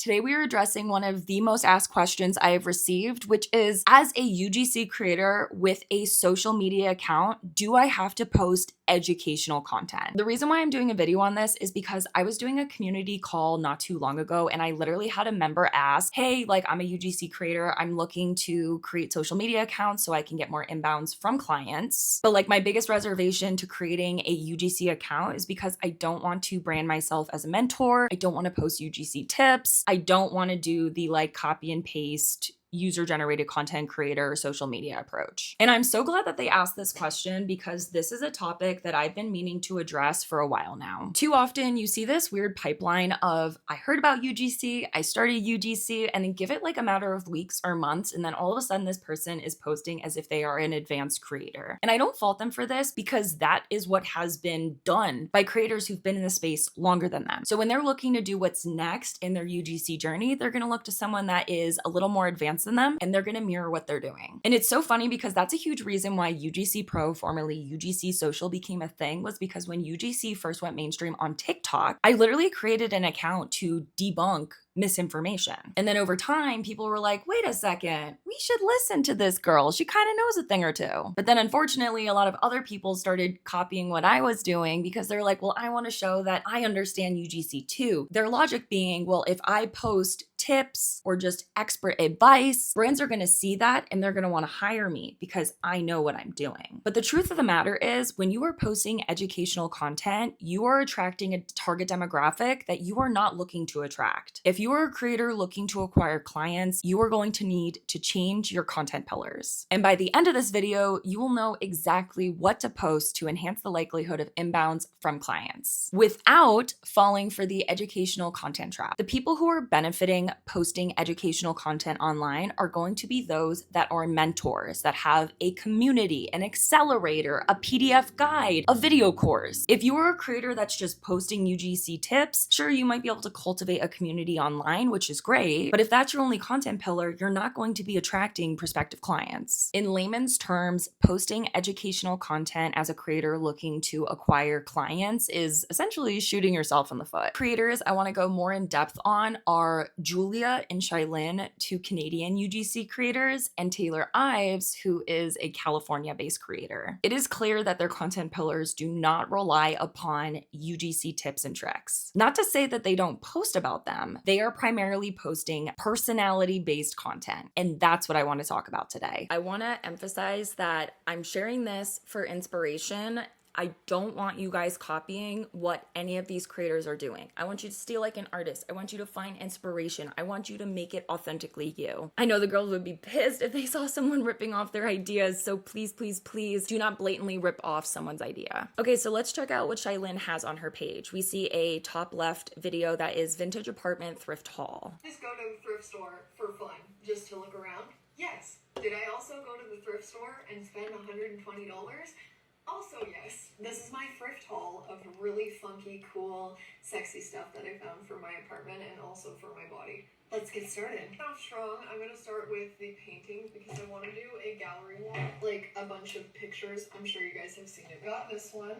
Today we are addressing one of the most asked questions I have received, which is, as a UGC creator with a social media account, do I have to post educational content? The reason why I'm doing a video on this is because I was doing a community call not too long ago, and I literally had a member ask, hey, like, I'm a UGC creator. I'm looking to create social media accounts so I can get more inbounds from clients. But like, my biggest reservation to creating a UGC account is because I don't want to brand myself as a mentor. I don't want to post UGC tips. I don't want to do the like copy and paste user-generated content creator social media approach. And I'm so glad that they asked this question because this is a topic that I've been meaning to address for a while now. Too often you see this weird pipeline of, I heard about UGC, I started UGC, and then give it like a matter of weeks or months, and then all of a sudden this person is posting as if they are an advanced creator. And I don't fault them for this because that is what has been done by creators who've been in the space longer than them. So when they're looking to do what's next in their UGC journey, they're going to look to someone that is a little more advanced than them, and they're going to mirror what they're doing. And it's so funny because that's a huge reason why UGC Pro, formerly UGC Social, became a thing, was because when UGC first went mainstream on TikTok, I literally created an account to debunk misinformation. And then over time, people were like, wait a second, we should listen to this girl. She kind of knows a thing or two. But then unfortunately, a lot of other people started copying what I was doing because they're like, well, I want to show that I understand UGC too. Their logic being, well, if I post tips or just expert advice, brands are going to see that and they're going to want to hire me because I know what I'm doing. But the truth of the matter is, when you are posting educational content, you are attracting a target demographic that you are not looking to attract. If you are a creator looking to acquire clients, you are going to need to change your content pillars. And by the end of this video, you will know exactly what to post to enhance the likelihood of inbounds from clients without falling for the educational content trap. The people who are benefiting posting educational content online are going to be those that are mentors, that have a community, an accelerator, a PDF guide, a video course. If you are a creator that's just posting UGC tips, sure, you might be able to cultivate a community online, which is great, but if that's your only content pillar, you're not going to be attracting prospective clients. In layman's terms, posting educational content as a creator looking to acquire clients is essentially shooting yourself in the foot. Creators I want to go more in depth on are Julia and Shailyn, two Canadian UGC creators, and Taylor Ives, who is a California-based creator. It is clear that their content pillars do not rely upon UGC tips and tricks. Not to say that they don't post about them, they are primarily posting personality-based content, and that's what I want to talk about today. I want to emphasize that I'm sharing this for inspiration. I don't want you guys copying what any of these creators are doing. I want you to steal like an artist. I want you to find inspiration. I want you to make it authentically you. I know the girls would be pissed if they saw someone ripping off their ideas, so please, please, please do not blatantly rip off someone's idea. Okay, so let's check out what Shailyn has on her page. We see a top left video that is vintage apartment thrift haul. Just go to the thrift store for fun, just to look around? Yes. Did I also go to the thrift store and spend $120? Also, yes. This is my thrift haul of really funky, cool, sexy stuff that I found for my apartment and also for my body. Let's get started. Not strong. I'm going to start with the paintings because I want to do a gallery wall. Like a bunch of pictures. I'm sure you guys have seen it. Got this one.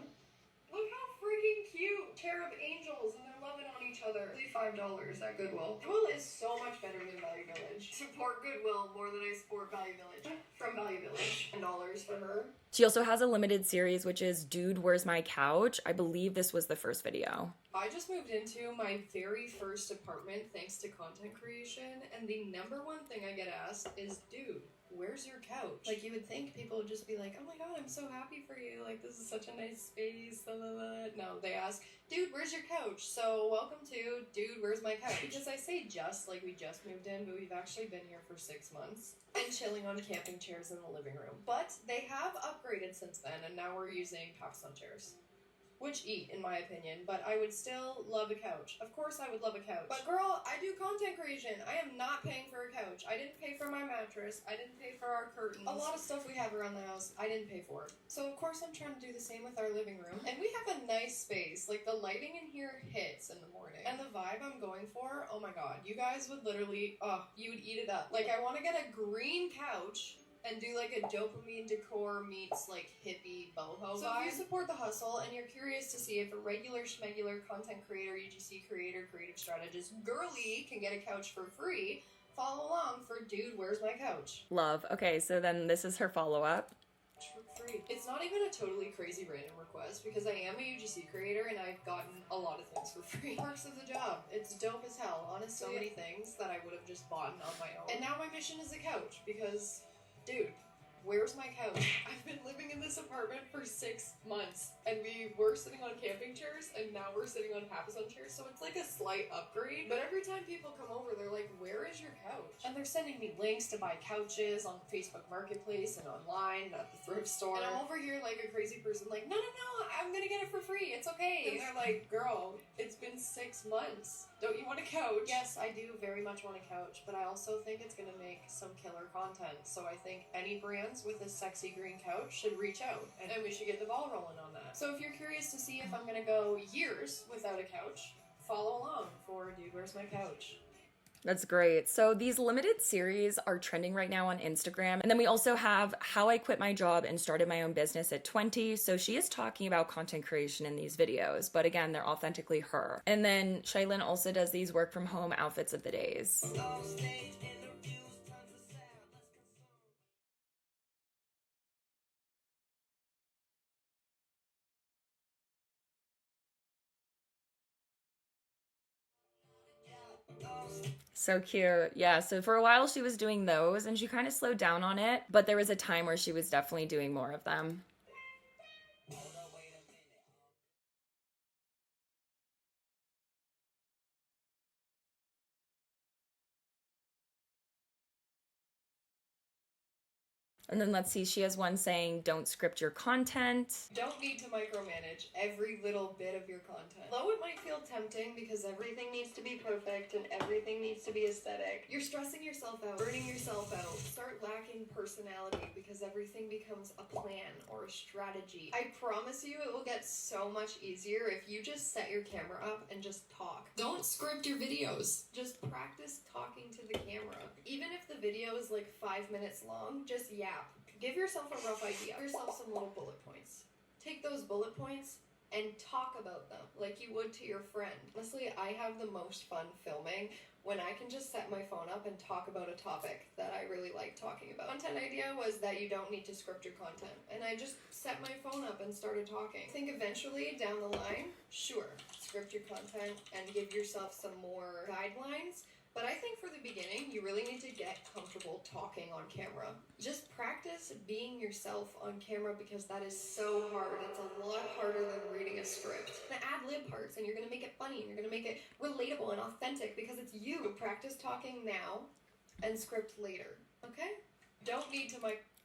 Look how freaking cute. Cherub angels and they're loving on each other. Only $5 at Goodwill. Goodwill is so much better than Value Village. Support Goodwill more than I support Value Village. From Value Village. $10 for her. She also has a limited series, which is Dude, Where's My Couch? I believe this was the first video. I just moved into my very first apartment thanks to content creation, and the number one thing I get asked is, dude, where's your couch? Like, you would think people would just be like, oh my god, I'm so happy for you, like, this is such a nice space, blah, blah, blah. No, they ask, dude, where's your couch? So, welcome to Dude, Where's My Couch? Because I say just, like we just moved in, but we've actually been here for 6 months. And chilling on camping chairs in the living room. But they have upgraded since then, and now we're using Pakistan chairs. Which eat, in my opinion, but I would still love a couch. Of course I would love a couch. But girl, I do content creation. I am not paying for a couch. I didn't pay for my mattress. I didn't pay for our curtains. A lot of stuff we have around the house, I didn't pay for. So of course I'm trying to do the same with our living room. And we have a nice space. Like, the lighting in here hits in the morning. And the vibe I'm going for, oh my god. You guys would literally, you would eat it up. Like, I want to get a green couch and do like a dopamine decor meets like hippie boho vibe. So if you support the hustle and you're curious to see if a regular schmegular content creator, UGC creator, creative strategist, girly can get a couch for free, follow along for Dude, Where's My Couch? Love. Okay, so then this is her follow-up. For free. It's not even a totally crazy random request because I am a UGC creator and I've gotten a lot of things for free. Perks of the job. It's dope as hell. Honestly, so many things that I would have just bought on my own. And now my mission is a couch because, dude, where's my couch? I've been living in this apartment for 6 months and we were sitting on camping chairs and now we're sitting on Papasan chairs, so it's like a slight upgrade. But every time people come over, they're like, where is your couch? And they're sending me links to buy couches on Facebook Marketplace and online at the thrift store. And I'm over here like a crazy person like, no, I'm gonna get it for free. It's okay. And they're like, girl, it's been 6 months. Don't you want a couch? Yes, I do very much want a couch, but I also think it's gonna make some killer content. So I think any brands with a sexy green couch should reach out and we should get the ball rolling on that. So if you're curious to see if I'm gonna go years without a couch, follow along for Dude, Where's My Couch? That's great. So these limited series are trending right now on Instagram. And then we also have How I Quit My Job and Started My Own Business at 20. So she is talking about content creation in these videos, but again, they're authentically her. And then Shailyn also does these work from home outfits of the days. So cute. Yeah, so for a while she was doing those and she kind of slowed down on it, but there was a time where she was definitely doing more of them. And then let's see, she has one saying, don't script your content. Don't need to micromanage every little bit of your content. Though it might feel tempting because everything needs to be perfect and everything needs to be aesthetic, you're stressing yourself out, burning yourself out. Start lacking personality because everything becomes a plan or a strategy. I promise you it will get so much easier if you just set your camera up and just talk. Don't script your videos. Just practice talking to the camera. Even if the video is like 5 minutes long, just yap. Give yourself a rough idea. Give yourself some little bullet points. Take those bullet points and talk about them like you would to your friend. Honestly, I have the most fun filming when I can just set my phone up and talk about a topic that I really like talking about. Content idea was that you don't need to script your content. And I just set my phone up and started talking. I think eventually down the line, sure, script your content and give yourself some more guidelines. But I think for the beginning, you really need to get comfortable talking on camera. Just practice being yourself on camera because that is so hard. It's a lot harder than reading a script. You're gonna add lib parts and you're gonna make it funny and you're gonna make it relatable and authentic because it's you. Practice talking now and script later, okay? Don't need to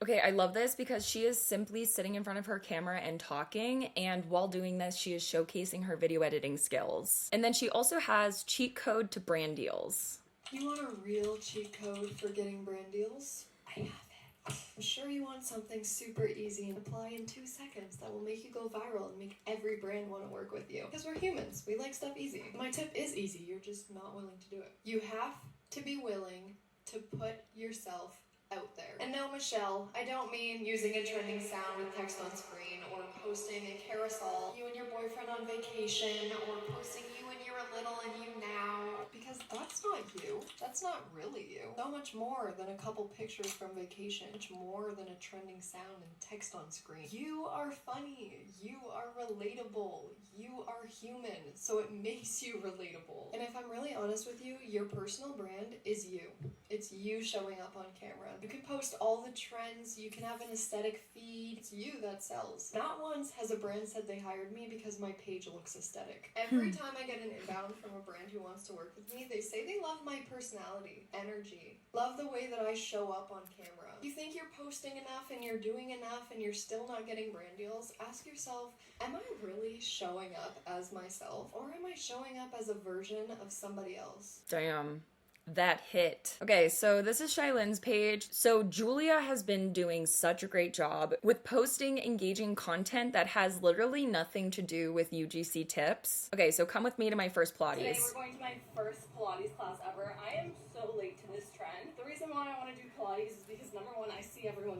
Okay, I love this because she is simply sitting in front of her camera and talking, and while doing this, she is showcasing her video editing skills. And then she also has cheat code to brand deals. You want a real cheat code for getting brand deals? I have it. I'm sure you want something super easy and apply in 2 seconds that will make you go viral and make every brand want to work with you. Because we're humans, we like stuff easy. My tip is easy, you're just not willing to do it. You have to be willing to put yourself out there. And no, Michelle, I don't mean using a trending sound with text on screen or posting a carousel, you and your boyfriend on vacation, or posting you when you're a little and you now, because that's not you. That's not really you. So much more than a couple pictures from vacation, much more than a trending sound and text on screen. You are funny. You are relatable. You are human, so it makes you relatable. And if I'm really honest with you, your personal brand is you. It's you showing up on camera. You can post all the trends, you can have an aesthetic feed, it's you that sells. Not once has a brand said they hired me because my page looks aesthetic. Every time I get an inbound from a brand who wants to work with me, they say they love my personality, energy, love the way that I show up on camera. You think you're posting enough and you're doing enough and you're still not getting brand deals? Ask yourself, am I really showing up as myself, or am I showing up as a version of somebody else? Damn. That hit. Okay, so this is Shailyn's page. So Julia has been doing such a great job with posting engaging content that has literally nothing to do with UGC tips. Okay, so come with me to my first Pilates. Today we're going to my first Pilates class ever. I am so late to this trend. The reason why I want to do Pilates is because number one, I see everyone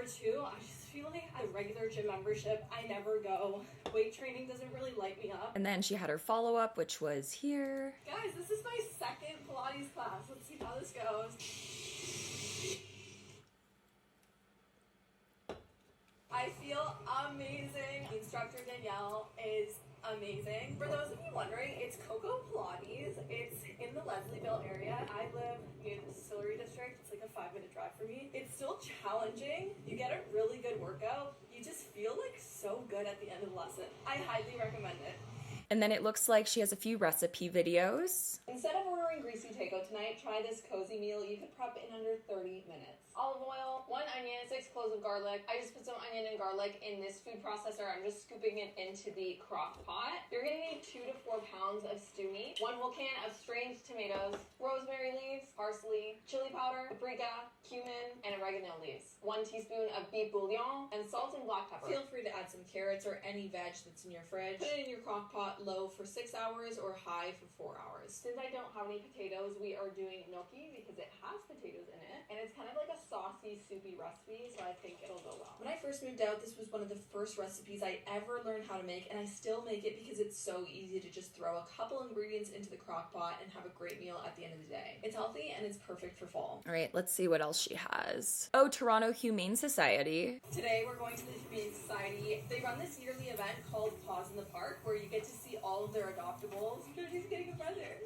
Number 2, I just feel like a regular gym membership, I never go. Weight training doesn't really light me up. And then she had her follow-up, which was here. Guys, this is my second Pilates class. Let's see how this goes. I feel amazing. The instructor Danielle is amazing. For those of you wondering, it's Coco Pilates. It's in the Leslieville area. I live near the Distillery District. It's like a 5-minute drive for me. It's still challenging. You get a really good workout. You just feel like so good at the end of the lesson. I highly recommend it. And then it looks like she has a few recipe videos. Instead of ordering greasy takeout tonight, try this cozy meal you could prep in under 30 minutes. Olive oil, 1 onion, 6 cloves of garlic. I just put some onion and garlic in this food processor. I'm just scooping it into the crock pot. You're gonna need 2 to 4 pounds of stew meat, 1 whole can of strained tomatoes, rosemary leaves, parsley, chili powder, paprika, cumin, and oregano leaves, 1 teaspoon of beef bouillon, and salt and black pepper. Feel free to add some carrots or any veg that's in your fridge. Put it in your crock pot low for 6 hours or high for 4 hours. Since I don't have any potatoes, we are doing gnocchi because it has potatoes in it, and it's kind of like a saucy, soupy recipe, so I think it'll go well. When I first moved out, this was one of the first recipes I ever learned how to make, and I still make it because it's so easy to just throw a couple ingredients into the crock pot and have a great meal at the end of the day. It's healthy and it's perfect for fall. All right, let's see what else she has. Oh, Toronto Humane Society. Today we're going to the Humane Society. They run this yearly event called Paws in the Park, where you get to see all of their adoptables. Jody's getting a brother.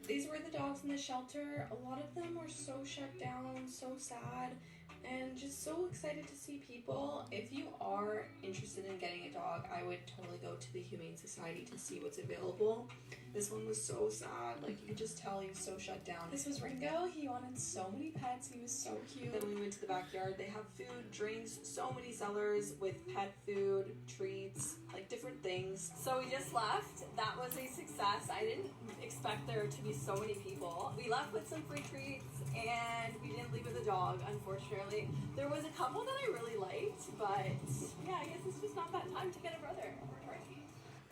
These were the dogs in the shelter. A lot of them were so shut down, so sad, and just so excited to see people. If you are interested in getting a dog, I would totally go to the Humane Society to see what's available. This one was so sad, like you could just tell he was so shut down. This was Ringo. He wanted so many pets. He was so cute. Then we went to the backyard. They have food, drinks, so many sellers with pet food, treats, like different things. So we just left. That was a success. I didn't expect there to be so many people. We left with some free treats, and we didn't leave with a dog, unfortunately. There was a couple that I really liked, but yeah, I guess it's just not that time to get a brother. We're trying.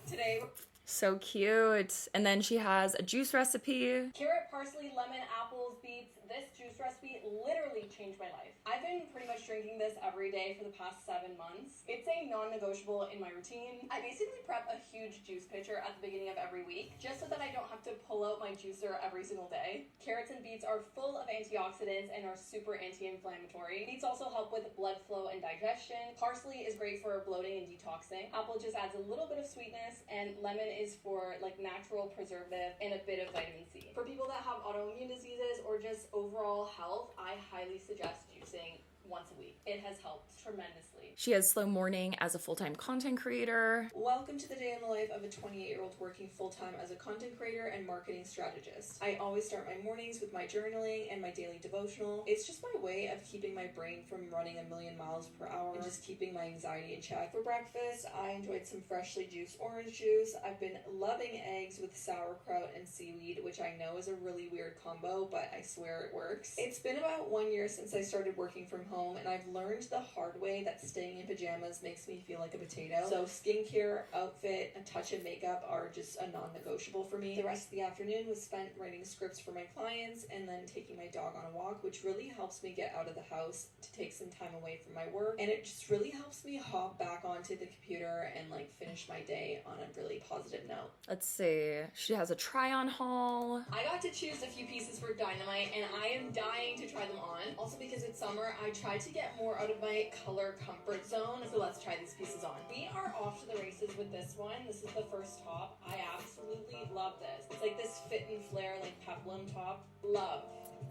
Today, So cute. And then she has a juice recipe. carrot, parsley, lemon, apples, beets. This juice recipe literally changed my life. I've been pretty much drinking this every day for the past 7 months. It's a non-negotiable in my routine. I basically prep a huge juice pitcher at the beginning of every week, just so that I don't have to pull out my juicer every single day. Carrots and beets are full of antioxidants and are super anti-inflammatory. Beets also help with blood flow and digestion. Parsley is great for bloating and detoxing. Apple just adds a little bit of sweetness, and lemon is for like natural preservative and a bit of vitamin C. For people that have autoimmune diseases or just overall health, I highly suggest juicing once a week. It has helped tremendously. She has Slow Morning as a full-time content creator. Welcome to the day in the life of a 28-year-old working full-time as a content creator and marketing strategist. I always start my mornings with my journaling and my daily devotional. It's just my way of keeping my brain from running a million miles per hour and just keeping my anxiety in check. For breakfast, I enjoyed some freshly juiced orange juice. I've been loving eggs with sauerkraut and seaweed, which I know is a really weird combo, but I swear it works. It's been about 1 year since I started working from home, and I've learned the hard way that staying in pajamas makes me feel like a potato. So skincare, outfit, a touch of makeup are just a non-negotiable for me. The rest of the afternoon was spent writing scripts for my clients and then taking my dog on a walk, which really helps me get out of the house to take some time away from my work, and it just really helps me hop back onto the computer and like finish my day on a really positive note. Let's see. She has a try-on haul. I got to choose a few pieces for Dynamite, and I am dying to try them on. Also, because it's summer, I tried to get more out of my color comfort zone, so let's try these pieces on. We are off to the races with this one. This is the first top. I absolutely love this. It's like this fit and flare, like peplum top. Love.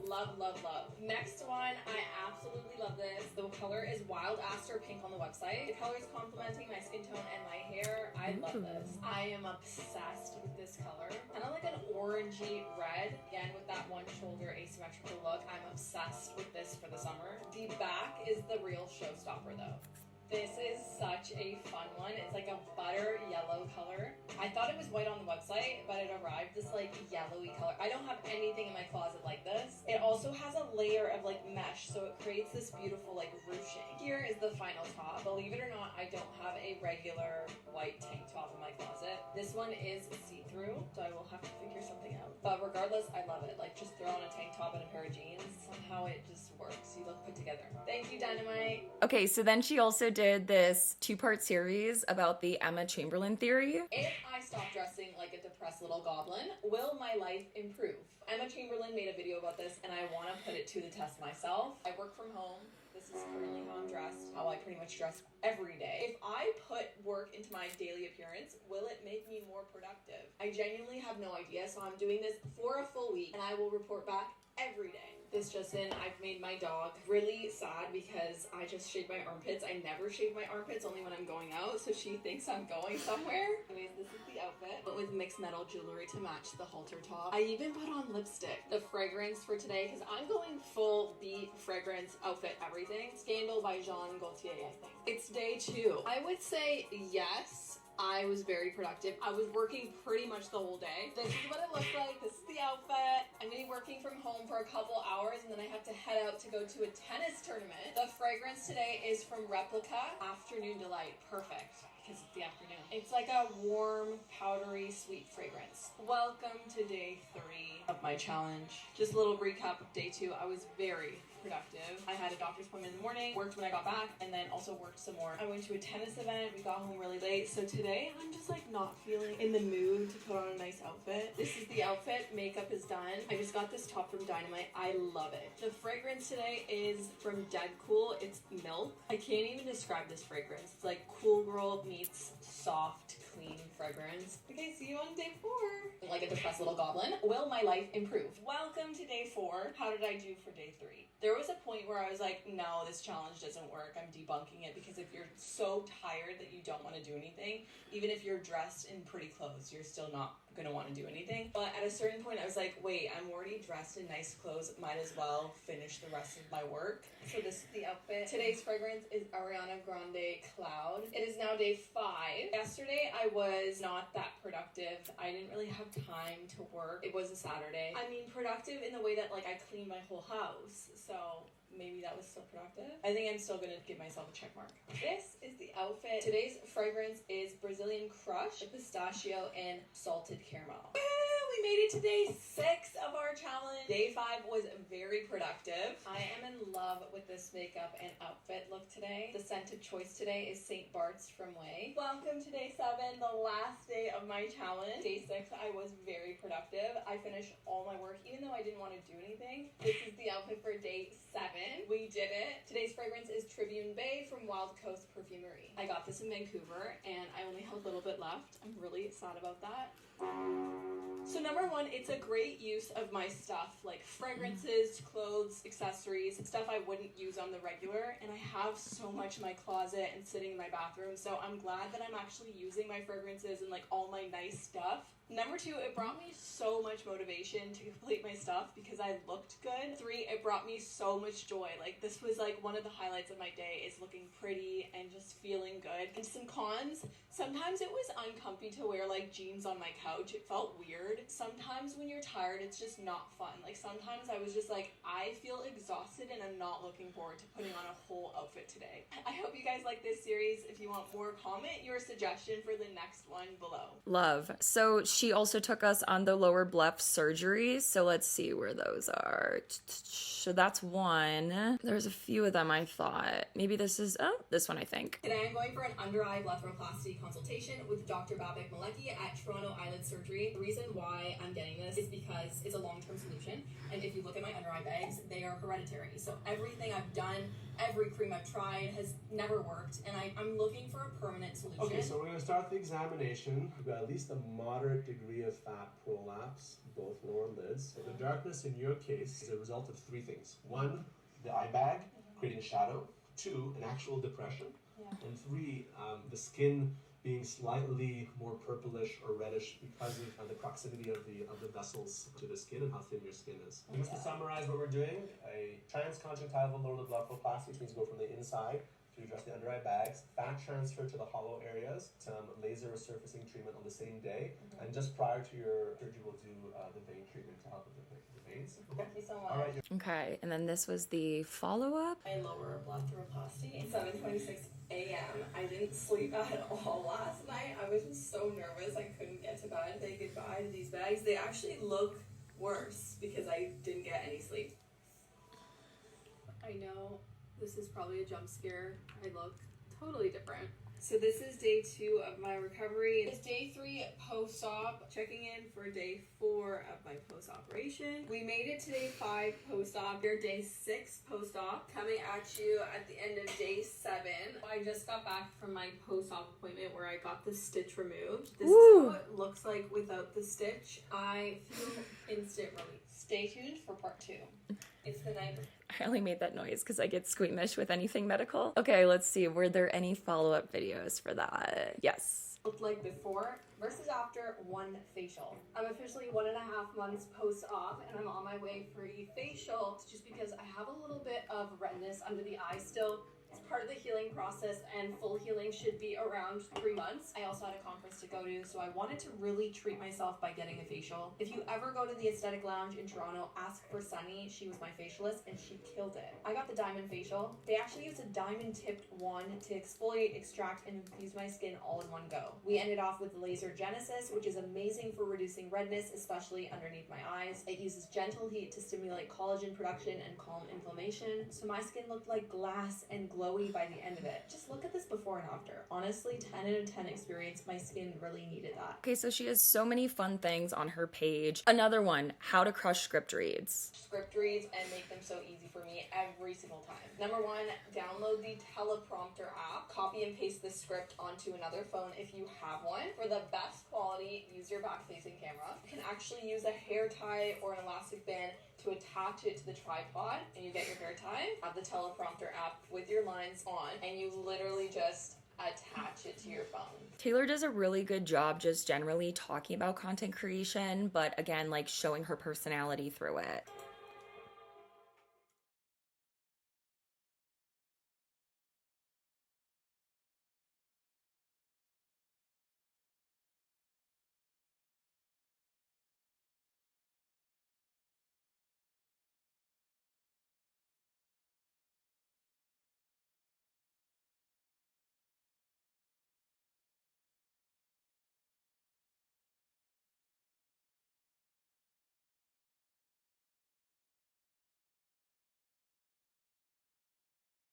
Love, love, love. Next one, I absolutely love this. The color is Wild Aster Pink on the website. The color is complementing my skin tone and my hair. I love this. I am obsessed with this color. Kind of like an orangey red. Again, with that one shoulder asymmetrical look. I'm obsessed with this for the summer. The back is the real showstopper though. This is such a fun one. It's like a butter yellow color. I thought it was white on the website, but it arrived this like yellowy color. I don't have anything in my closet like this. It also has a layer of like mesh, so it creates this beautiful like ruching. Here is the final top. Believe it or not, I don't have a regular white tank top in my closet. This one is see-through, so I will have to figure something out. But regardless, I love it. Like just throw on a tank top and a pair of jeans. Somehow it just works. You look put together. Thank you, Dynamite. Okay, so then she also did this 2-part series about the Emma Chamberlain theory. If I stop dressing like a depressed little goblin, will my life improve? Emma Chamberlain made a video about this and I want to put it to the test myself. I work from home. This is currently how I'm dressed, how I pretty much dress every day. If I put work into my daily appearance, will it make me more productive? I genuinely have no idea, so I'm doing this for a full week and I will report back every day. This just in, I've made my dog really sad because I just shave my armpits. I never shave my armpits, only when I'm going out, so she thinks I'm going somewhere. Anyways, this is the outfit, but with mixed metal jewelry to match the halter top. I even put on lipstick. The fragrance for today, because I'm going full beat fragrance outfit everything. Scandal by Jean Gaultier, I think. It's day 2. I would say yes. I was very productive. I was working pretty much the whole day. This is what it looks like. This is the outfit. I'm gonna be working from home for a couple hours and then I have to head out to go to a tennis tournament. The fragrance today is from Replica, Afternoon Delight. Perfect, because it's the afternoon. It's like a warm, powdery, sweet fragrance. Welcome to day 3 of my challenge. Just a little recap of day 2. I was very productive. I had a doctor's appointment in the morning, worked when I got back, and then also worked some more. I went to a tennis event. We got home really late. So today I'm just like not feeling in the mood to put on a nice outfit. This is the outfit. Makeup is done. I just got this top from Dynamite. I love it. The fragrance today is from Dead Cool. It's Milk. I can't even describe this fragrance. It's like Cool Girl meets soft, clean fragrance. Okay, see you on day 4. Like a depressed little goblin. Will my life improve? Welcome to day 4. How did I do for day 3? There was a point where I was like, no, this challenge doesn't work. I'm debunking it because if you're so tired that you don't want to do anything, even if you're dressed in pretty clothes, you're still not going to want to do anything. But at a certain point, I was like, wait, I'm already dressed in nice clothes. Might as well finish the rest of my work. So this is the outfit. Today's fragrance is Ariana Grande Cloud. It is now day 5. Yesterday, I was not that productive. I didn't really have time to work. It was a Saturday. I mean, productive in the way that like I cleaned my whole house. So maybe that was still productive. I think I'm still gonna give myself a check mark. This is the outfit. Today's fragrance is Brazilian Crush, pistachio, and salted caramel. We made it to day 6 of our challenge. Day 5 was very productive. I am in love with this makeup and outfit look today. The scented choice today is St. Bart's from Way. Welcome to day 7, the last day of my challenge. Day 6, I was very productive. I finished all my work, even though I didn't want to do anything. This is the outfit for day 7. We did it. Today's fragrance is Tribune Bay from Wild Coast Perfumery. I got this in Vancouver, and I only have a little bit left. I'm really sad about that. So number 1, it's a great use of my stuff, like fragrances, clothes, accessories, stuff I wouldn't use on the regular, and I have so much in my closet and sitting in my bathroom, so I'm glad that I'm actually using my fragrances and like all my nice stuff. Number 2, it brought me so much motivation to complete my stuff because I looked good. 3, it brought me so much joy. Like this was like one of the highlights of my day is looking pretty and just feeling good. And some cons, sometimes it was uncomfy to wear like jeans on my couch. It felt weird. Sometimes when you're tired, it's just not fun. Like sometimes I was just like, I feel exhausted and I'm not looking forward to putting on a whole outfit today. I hope you guys like this series. If you want more, comment your suggestion for the next one below. Love. So she also took us on the lower bluff surgeries. So let's see where those are. So that's one. There's a few of them I thought. Maybe this is, oh, this one I think. Today I'm going for an under-eye blepharoplasty consultation with Dr. Babak Maleki at Toronto Eyelid Surgery. The reason why I'm getting this is because it's a long-term solution. And if you look at my under-eye bags, they are hereditary. So everything I've done, every cream I've tried has never worked. And I'm looking for a permanent solution. Okay, so we're going to start the examination. We've got at least a moderate degree of fat prolapse, both lower lids. So the darkness in your case is a result of 3 things. 1, the eye bag creating shadow. 2, an actual depression. And 3, the skin being slightly more purplish or reddish because of the proximity of the vessels to the skin and how thin your skin is. Just to summarize what we're doing, a transconjunctival lower lid blepharoplasty, which means go from the inside to address the under eye bags, fat transfer to the hollow areas, some laser resurfacing treatment on the same day, and just prior to your surgery, we'll do the vein treatment to help with the veins. Thank you so much. All right. Okay, and then this was the follow-up. My lower blepharoplasty. It's 7:26 a.m. I didn't sleep at all last night. I was just so nervous. I couldn't get to bed. Say goodbye to these bags. They actually look worse because I didn't get any sleep. I know this is probably a jump scare. I look totally different. So this is day 2 of my recovery. It's day 3 post-op, checking in for day 4 of my post-operation. We made it to day 5 post-op. We're day 6 post-op, coming at you at the end of day 7. I just got back from my post-op appointment where I got the stitch removed. This is how it looks like without the stitch. I feel instant relief. Stay tuned for part 2. It's the night before. I only made that noise because I get squeamish with anything medical. Okay, let's see. Were there any follow-up videos for that? Yes. Looked like before versus after one facial. I'm officially 1.5 months post-op and I'm on my way for a facial just because I have a little bit of redness under the eye still. It's part of the healing process and full healing should be around 3 months. I also had a conference to go to, so I wanted to really treat myself by getting a facial. If you ever go to the Aesthetic Lounge in Toronto, ask for Sunny. She was my facialist and she killed it. I got the diamond facial. They actually used a diamond tipped wand to exfoliate, extract, and infuse my skin all in one go. We ended off with laser genesis, which is amazing for reducing redness, especially underneath my eyes. It uses gentle heat to stimulate collagen production and calm inflammation. So my skin looked like glass and glowy by the end of it. Just look at this before and after. Honestly, 10 out of 10 experience. My skin really needed that. Okay, so she has so many fun things on her page. Another one, how to crush script reads. Script reads and make them so easy for me every single time. Number 1, download the teleprompter app. Copy and paste the script onto another phone if you have one. For the best quality, use your back-facing camera. You can actually use a hair tie or an elastic band to attach it to the tripod and you get your hair tie. Have the teleprompter app with your lines on and you literally just attach it to your phone. Taylor does a really good job just generally talking about content creation, but again, like showing her personality through it.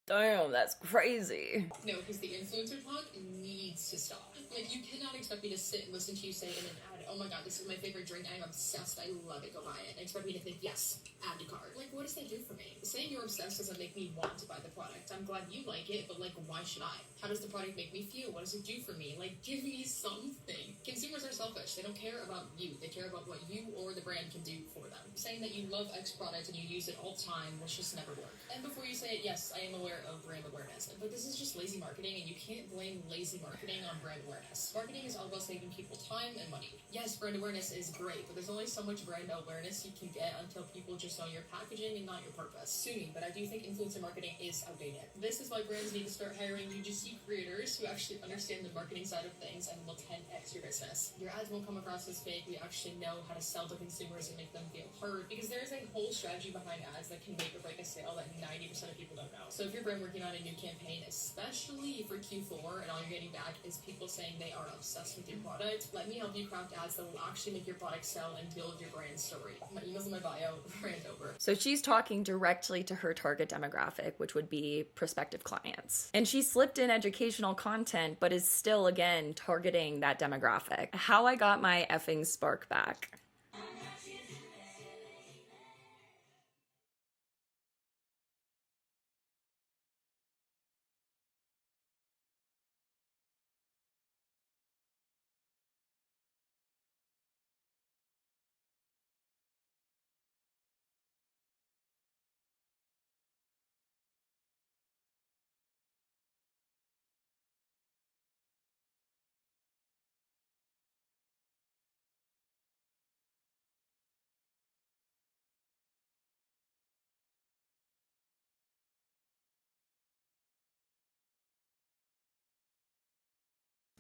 Damn, that's crazy. No, because the influencer talk needs to stop. Like, you cannot expect me to sit and listen to you say in an ad, oh my god, this is my favorite drink, I'm obsessed, I love it, go buy it. And expect me to think, yes, add to cart. Like, what does that do for me? Saying you're obsessed doesn't make me want to buy the product. I'm glad you like it, but like, why should I? How does the product make me feel? What does it do for me? Like, give me something. Consumers are selfish. They don't care about you. They care about what you or the brand can do for them. Saying that you love X product and you use it all the time will just never work. And before you say it, yes, I am aware of brand awareness, but this is just lazy marketing, and you can't blame lazy marketing on brand awareness. Marketing is all about saving people time and money. Yes, brand awareness is great, but there's only so much brand awareness you can get until people just know your packaging and not your purpose. Sue me, but I do think influencer marketing is outdated. This is why brands need to start hiring UGC creators who actually understand the marketing side of things and will 10x your business. Your ads won't come across as fake. We actually know how to sell to consumers and make them feel heard, because there is a whole strategy behind ads that can make or break a sale that 90% of people don't know. So if you're brand working on a new campaign, especially for Q4, and all you're getting back is people saying they are obsessed with your product, let me help you craft ads that will actually make your product sell and build your brand story. My email's in my bio. Rant over. So she's talking directly to her target demographic, which would be prospective clients. And she slipped in educational content, but is still, again, targeting that demographic. How I got my effing spark back.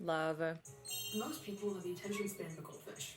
Love. Most people have the attention span of a goldfish.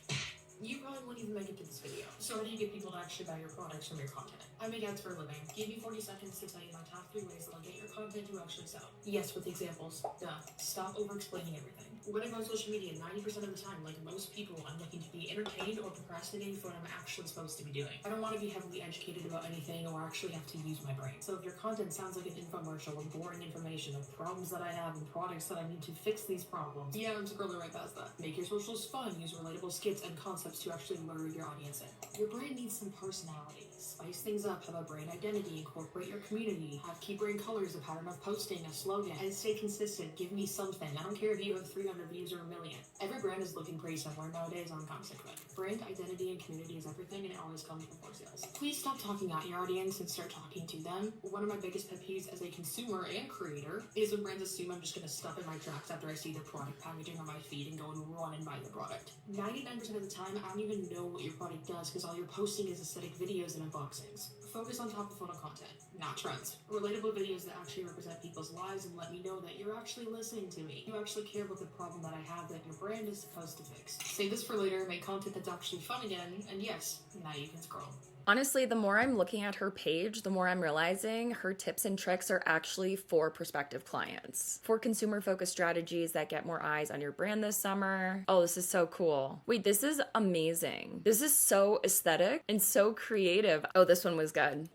You probably won't even make it to this video. So how do you get people to actually buy your products from your content? I make ads for a living. Give me 40 seconds to tell you my top 3 ways that'll get your content to actually sell. Yes, with examples. Duh. Stop over-explaining everything. When I'm on social media, 90% of the time, like most people, I'm looking to be entertained or procrastinating for what I'm actually supposed to be doing. I don't want to be heavily educated about anything or actually have to use my brain. So if your content sounds like an infomercial with boring information of problems that I have and products that I need to fix these problems, yeah, I'm scrolling right past that. Make your socials fun. Use relatable skits and concepts to actually lure your audience in. Your brand needs some personality. Spice things up, have a brand identity, incorporate your community, have key brand colors, a pattern of posting, a slogan, and stay consistent. Give me something. I don't care if you have 300 views or 1 million. Every brand is looking pretty somewhere nowadays on consequent. Brand identity and community is everything, and it always comes before sales. Please stop talking at your audience and start talking to them. One of my biggest pet peeves as a consumer and creator is when brands assume I'm just going to stuff in my tracks after I see their product packaging on my feed and go and run and buy the product. 99% of the time, I don't even know what your product does because all you're posting is aesthetic videos and unboxings. Focus on top of funnel content, not trends. Relatable videos that actually represent people's lives and let me know that you're actually listening to me. You actually care about the problem that I have that your brand is supposed to fix. Save this for later, make content that's actually fun again, and yes, now you can scroll. Honestly, the more I'm looking at her page, the more I'm realizing her tips and tricks are actually for prospective clients. For consumer-focused strategies that get more eyes on your brand this summer. Oh, this is so cool. Wait, this is amazing. This is so aesthetic and so creative. Oh, this one was good.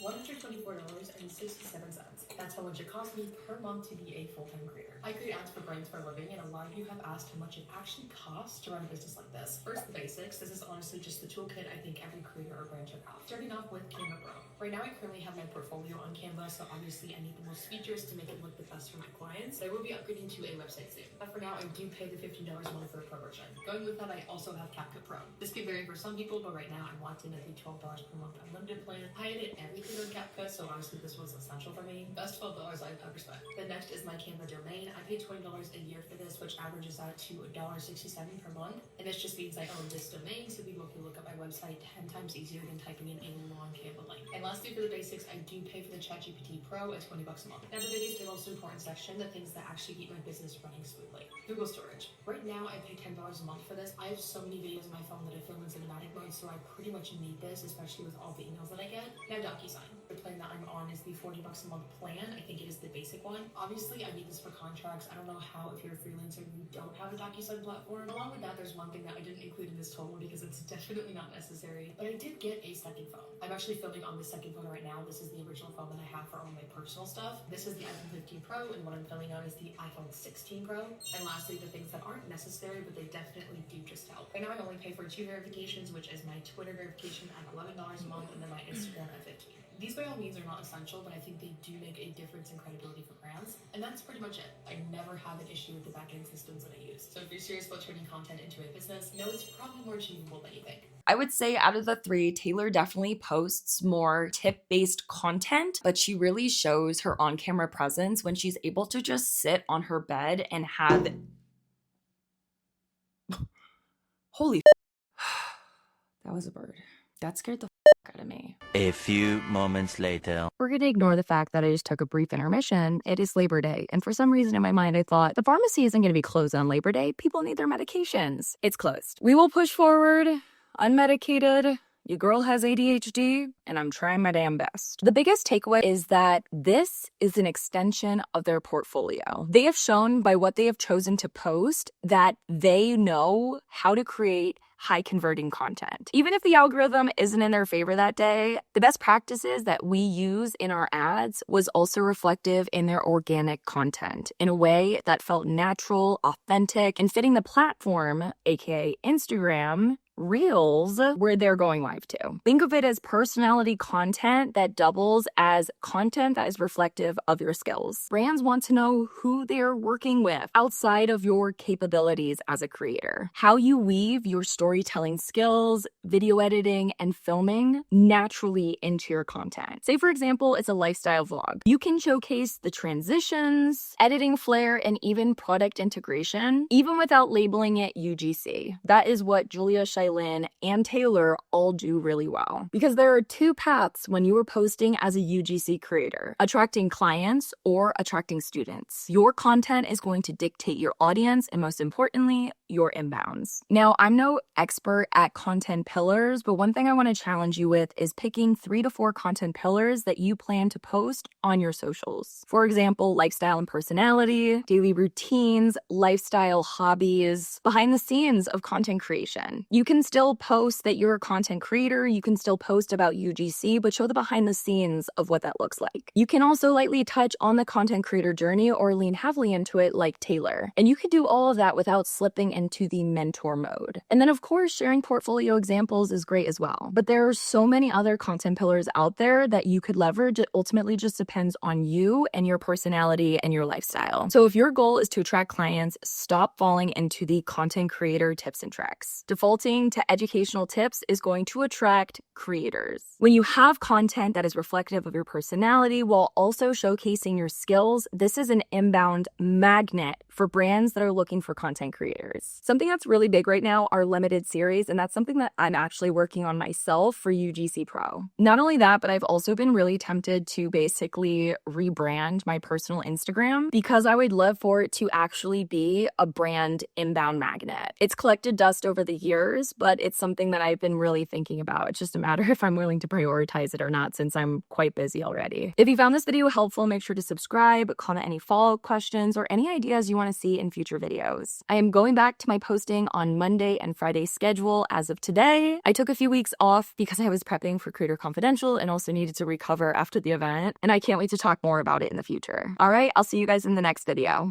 $124.67. That's how much it costs me per month to be a full-time creator. I create ads for brands for a living, and a lot of you have asked how much it actually costs to run a business like this. First, the basics. This is honestly just the toolkit I think every creator or brand should have. Starting off with Canva Pro. Right now, I currently have my portfolio on Canva, so obviously I need the most features to make it look the best for my clients. I will be upgrading to a website soon. But for now, I do pay the $15 a month for a pro version. Going with that, I also have CapCut Pro. This could vary for some people, but right now I'm locked in at the $12 per month unlimited plan. I edit everything on CapCut, so honestly this was essential for me. Best $12 I've ever spent. The next is my Canva domain. I pay $20 a year for this, which averages out to $1.67 per month. And this just means I own this domain, so people can look up my website 10 times easier than typing in a long Canva link. And lastly, for the basics, I do pay for the ChatGPT Pro at $20 a month. Now the biggest and most important section, the things that actually keep my business running smoothly. Google storage. Right now I pay $10 a month for this. I have so many videos on my phone that I film in cinematic mode, so I pretty much need this, especially with all the emails that I get. Now DocuSign. The plan that I'm on is the $40 a month plan. I think it is the basic one. Obviously I need this for contracts. I don't know how if you're a freelancer and you don't have a DocuSign platform. Along with that, there's one thing that I didn't include in this total because it's definitely not necessary, but I did get a second phone. I'm actually filming on the second phone right now. This is the original phone that I have for all my personal stuff. This is the iPhone 15 Pro, and what I'm filming on is the iPhone 16 Pro. And lastly, the things that aren't necessary, but they definitely do just help. Right now, I only pay for 2 verifications, which is my Twitter verification at $11 a month, and then my Instagram at $15. These by all means are not essential, but I think they do make a difference in credibility for brands. And that's pretty much it. I never have an issue with the backend systems that I use. So if you're serious about turning content into a business, know it's probably more achievable than you think. I would say out of the 3, Taylor definitely posts more tip-based content, but she really shows her on-camera presence when she's able to just sit on her bed and have... Holy that was a bird. That scared the out of me. A few moments later. We're going to ignore the fact that I just took a brief intermission. It is Labor Day, and for some reason in my mind I thought the pharmacy isn't going to be closed on Labor Day. People need their medications. It's closed. We will push forward, unmedicated. Your girl has ADHD, and I'm trying my damn best. The biggest takeaway is that this is an extension of their portfolio. They have shown by what they have chosen to post that they know how to create high converting content. Even if the algorithm isn't in their favor that day, the best practices that we use in our ads was also reflective in their organic content in a way that felt natural, authentic, and fitting the platform, aka Instagram, Reels, where they're going live to. Think of it as personality content that doubles as content that is reflective of your skills. Brands want to know who they're working with outside of your capabilities as a creator. How you weave your storytelling skills, video editing, and filming naturally into your content. Say, for example, it's a lifestyle vlog. You can showcase the transitions, editing flair, and even product integration, even without labeling it UGC. That is what Julia Shiley Lynn, and Taylor all do really well. Because there are two paths when you are posting as a UGC creator: attracting clients or attracting students. Your content is going to dictate your audience and, most importantly, your inbounds. Now, I'm no expert at content pillars, but one thing I want to challenge you with is picking 3 to 4 content pillars that you plan to post on your socials. For example, lifestyle and personality, daily routines, lifestyle hobbies, behind the scenes of content creation. You can still post that you're a content creator, you can still post about UGC, but show the behind the scenes of what that looks like. You can also lightly touch on the content creator journey or lean heavily into it like Taylor. And you can do all of that without slipping into the mentor mode. And then of course, sharing portfolio examples is great as well. But there are so many other content pillars out there that you could leverage. It ultimately just depends on you and your personality and your lifestyle. So if your goal is to attract clients, stop falling into the content creator tips and tricks. Defaulting to educational tips is going to attract creators. When you have content that is reflective of your personality while also showcasing your skills, this is an inbound magnet for brands that are looking for content creators. Something that's really big right now are limited series, and that's something that I'm actually working on myself for UGC Pro. Not only that, but I've also been really tempted to basically rebrand my personal Instagram because I would love for it to actually be a brand inbound magnet. It's collected dust over the years, but it's something that I've been really thinking about. It's just a matter if I'm willing to prioritize it or not, since I'm quite busy already. If you found this video helpful, make sure to subscribe, comment any follow-up questions, or any ideas you want to see in future videos. I am going back to my posting on Monday and Friday schedule as of today. I took a few weeks off because I was prepping for Creator Confidential and also needed to recover after the event, and I can't wait to talk more about it in the future. All right, I'll see you guys in the next video.